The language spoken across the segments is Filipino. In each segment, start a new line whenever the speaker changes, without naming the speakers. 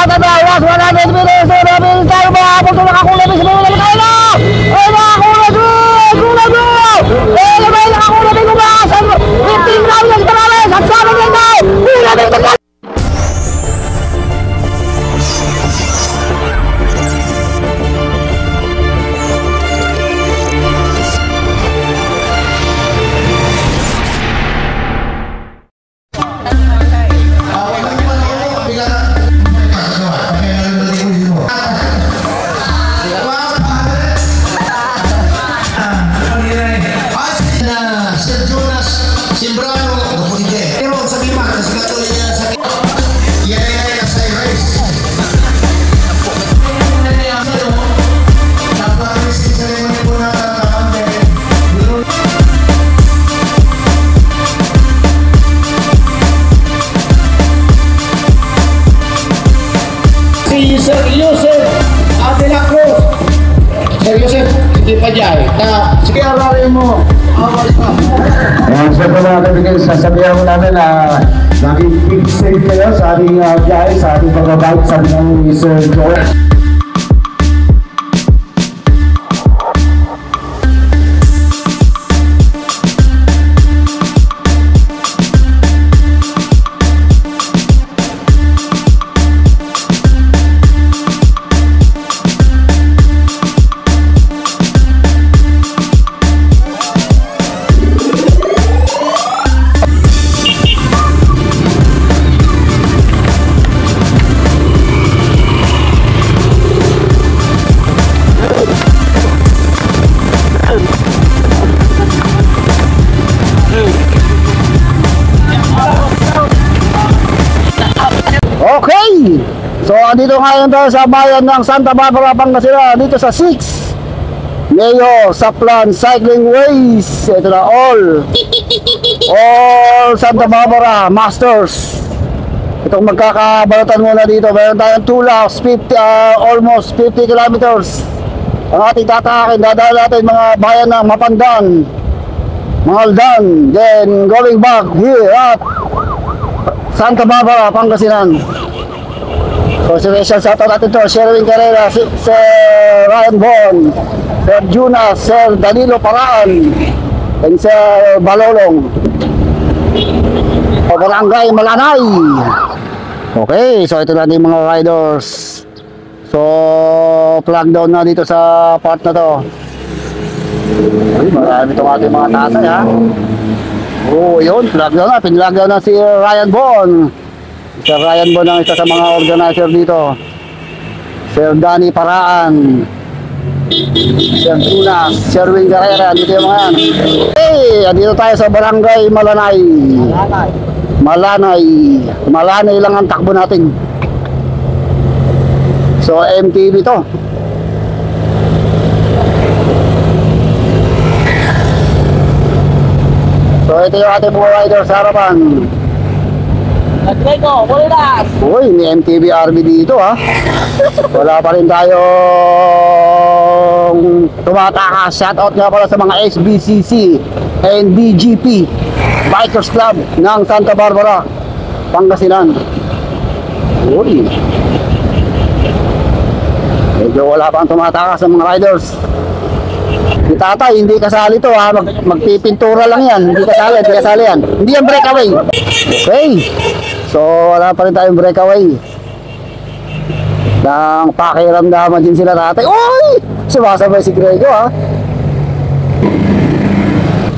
Tatawas 100 meters to the middle tayo mga punto nakakulay sa mga tayo ay nakakulay may nakakulay ko ba 15 rounds ang parales at sana din daw
Sir Yusef Adela Cruz. Sir Yusef, hindi pa dyan. Sige, ararin mo.
Sa mga kaibigan, sasabihan mo namin na naging big safe kayo sa ating biyahe, sa ating pagbabalik, sabi ng Sir Joel.
Okay, so andito ngayon tayo sa bayan ng Santa Barbara, Pangasinan, dito sa 6 Mayo Saplan Cycling Ways. Ito na all Santa Barbara Masters. Itong magkakabalatan muna dito. Meron tayong 2 laps, almost 50 kilometers. Ang ating tatakin, dadaan natin mga bayan ng Mapandan, Mangaldan, then going back here at Santa Barbara, Pangasinan. So, special shoutout natin to, Sherwin Carrera, Sir Ryan Bon, Sir Jonas, Sir Danilo Paraan, and Sir Balolong. O, Barangay Malanay. Okay, so ito na yung mga riders. So, plug down na dito sa part na to. Ay, marami itong ating mga tatay, ha. Oo, yun, plug down na. Pinlag down na si Ryan Bon. Sir Ryan Bon ang isa sa mga organizer dito. Sir Danny Paraan, Sir Tuna, Sherwin Carrera, dito yung mga yan. Hey, dito tayo sa Barangay Malanay. Malanay lang ang takbo natin. So, MTV to. So, ito yung ating mga rider sa harapan. Uy, may MTV RB dito, ha. Wala pa rin tayong tumatakas. Shoutout nga pala sa mga SBCC and BGP Bikers Club ng Santa Barbara, Pangasinan. Uy, medyo wala pang tumatakas sa mga riders. Si tatay, hindi kasali to, ha. Magpipintura lang yan. Hindi kasali yan. Hindi yan breakaway. Okay. So, wala pa rin tayong breakaway. Nang pakiramdaman din sila tatay. Uy! Sumasabay si Grego, ha.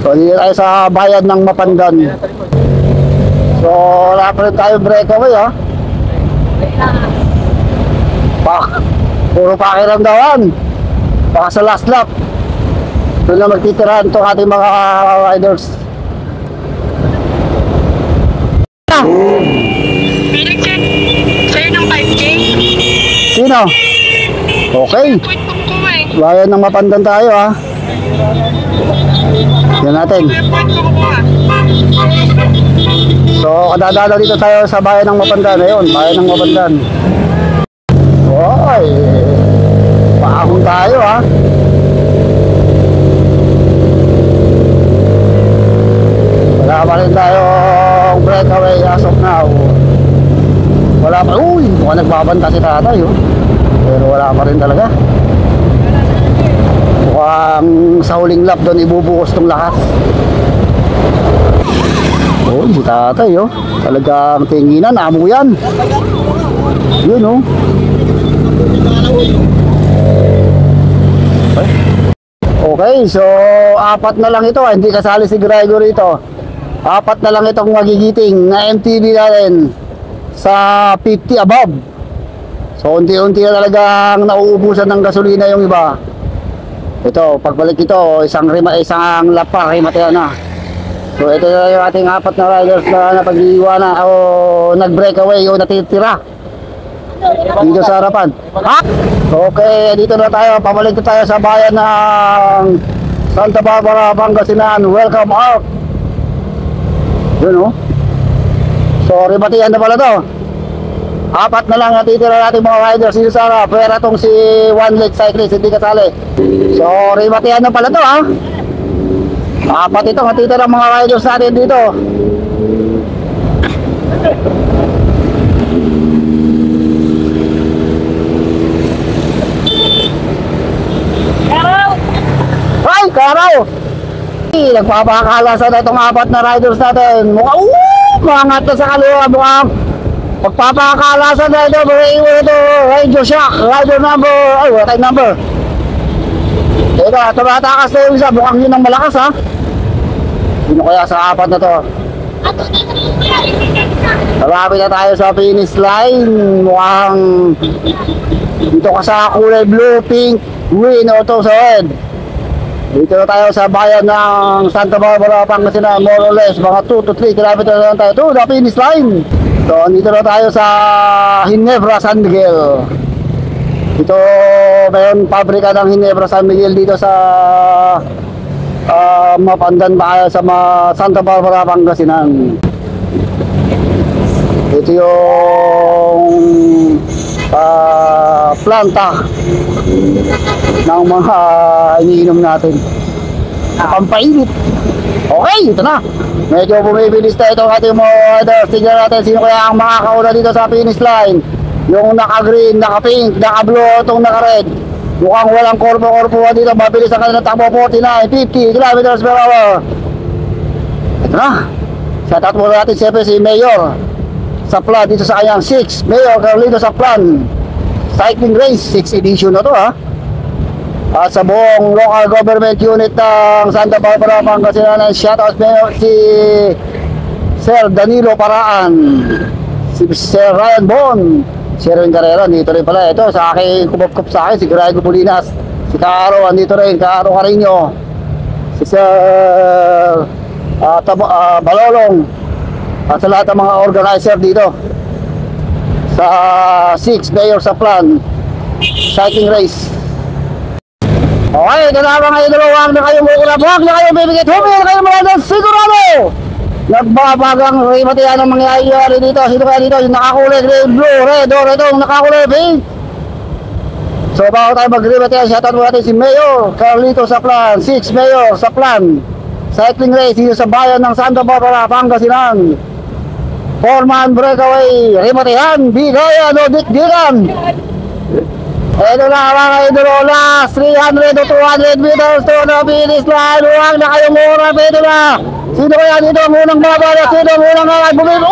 So, dito tayo sa bayan ng Mapandan. So, wala pa rin tayong breakaway, ha. Puro pakiramdaman. Baka sa last lap doon na magtitirahan itong ating mga riders.
Sa'yo ng 5K?
Sino? Okay. Bayan ng Mapandan tayo, ha. Yan natin. So, kadadala dito tayo sa bayan ng Mapandan. Ayun, bayan ng Mapandan. Oy, paahon tayo, ha. Wala pa rin tayong breakaway as of now. Wala pa. Uy, mukhang nagbabanta si tatay, oh. Pero wala pa rin talaga. Mukhang sa huling lap doon ibubuhos tong lakas. Oh, si tatay, oh. Talagang tinginan, amo yan. Yun, oh. Okay, so apat na lang ito. Hindi kasali si Grego rito. Apat na lang itong magigiting na MTB natin sa 50 above. So unti-unti na talagang nauubusan ng gasolina yung iba. Ito, pagbalik ito, isang lap pa, remate na. So ito na yung ating apat na riders na napag-iiwanan o nag-breakaway o natitira dito sa harapan. Ha? Okay, dito na tayo. Pabalik na tayo sa bayan ng Santa Barbara, Pangasinan. Welcome out. Yun, oh. So, rebatihan na pala to. Apat na lang natitira natin mga riders dito sa harap. Pero itong si One Leg Cyclist hindi kasali. So, rebatihan na pala to, ha. Apat ito natitira mga riders natin dito. Ay, karaw! Nagpapakalasan na itong apat na riders natin. Maangat na sa kaliwa. Mukhang magpapakalasan na ito. Iwan ito. Radio Shack. Rider number. Ay, wala tayong number. Teka, tumatakas na yung isa. Mukhang yun ang malakas, ha? Sino kaya sa apat na to? Marami na tayo sa finish line. Mukhang dito ka sa kulay blue, pink, green, auto sa head. Dito na tayo sa bayan ng Santa Barbara, Pangasinan, more or less mga 2 to 3 kilometers na lang tayo to the finish line. So dito na tayo sa Ginebra, San Miguel. Ito mayroon pabrika ng Ginebra, San Miguel dito sa Mapandan ba sa Santa Barbara, Pangasinan. Ito yung planta ng mga iniinom natin. Pampainit. Okay, ito na. Medyo bumibilis na itong ating mga riders. Tignan natin sino kaya ang makakauna dito sa finish line. Yung naka-green, naka-pink, naka-blue, itong naka-red. Mukhang walang korpo-korpo dito. Mabilis ang kanilang takbo, 49, 50 kilometers per hour. Ito na. Shout out muna natin siyempre si Mayor Saplan dito sa kanyang 6. Mayor Carlito Saplan Cycling Race 6 edition na to, ha. At sa buong local government unit ng Santa Barbara, Pangasinan, shout out Mayor si Sir Danilo Paraan, si Sir Ryan Bon, si Erwin Carrera, dito rin pala. Ito sa akin, kumupkup sa akin, si Grego Pulinas, si Caro, andito rin, Caro Carino, si Sir Balolong, at sa lahat ng mga organizer dito sa 6 Mayor Saplan Cycling Race. Okay, ito na mga idolo. Huwag na kayong mukulap, huwag na kayong bibigit, humil kayo mga idol, sigurado nagbabagang rimatian ang mangyayari dito. Sino kaya dito? Yung nakakulay green, blue, red, or itong nakakulay pink. So bago tayo mag-rimatian, shoutout mo natin si Mayor Carlito Saplan, 6 Mayor Saplan Cycling Race dito sa bayan ng Santa Barbara, Pangasinan. Foreman breakaway, rimatian, bigayan o dikdikan. Ito na mga idolo, last 300 to 200 meters to the finish line. Huwag na kayong murap, ito na. Sino kaya dito ang unang babala? Sino ang unang bumib?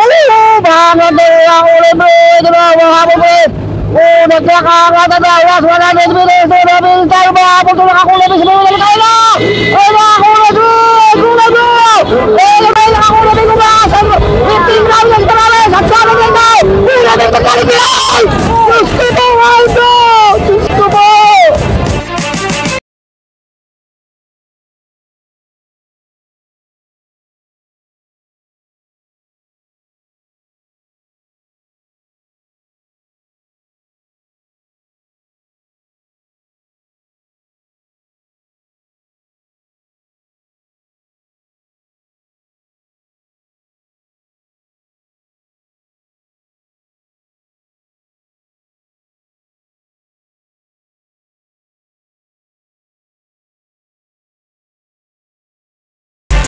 Bangat na yung ulit, ito na, mahapon po. Nagkakakata na, last 100 meters to the finish line. Mahapon to nakakulay, bis mo naman kayo na. Ay, nakakulay, kulay, ito na, nakakulay, kumakas. 15 rounds,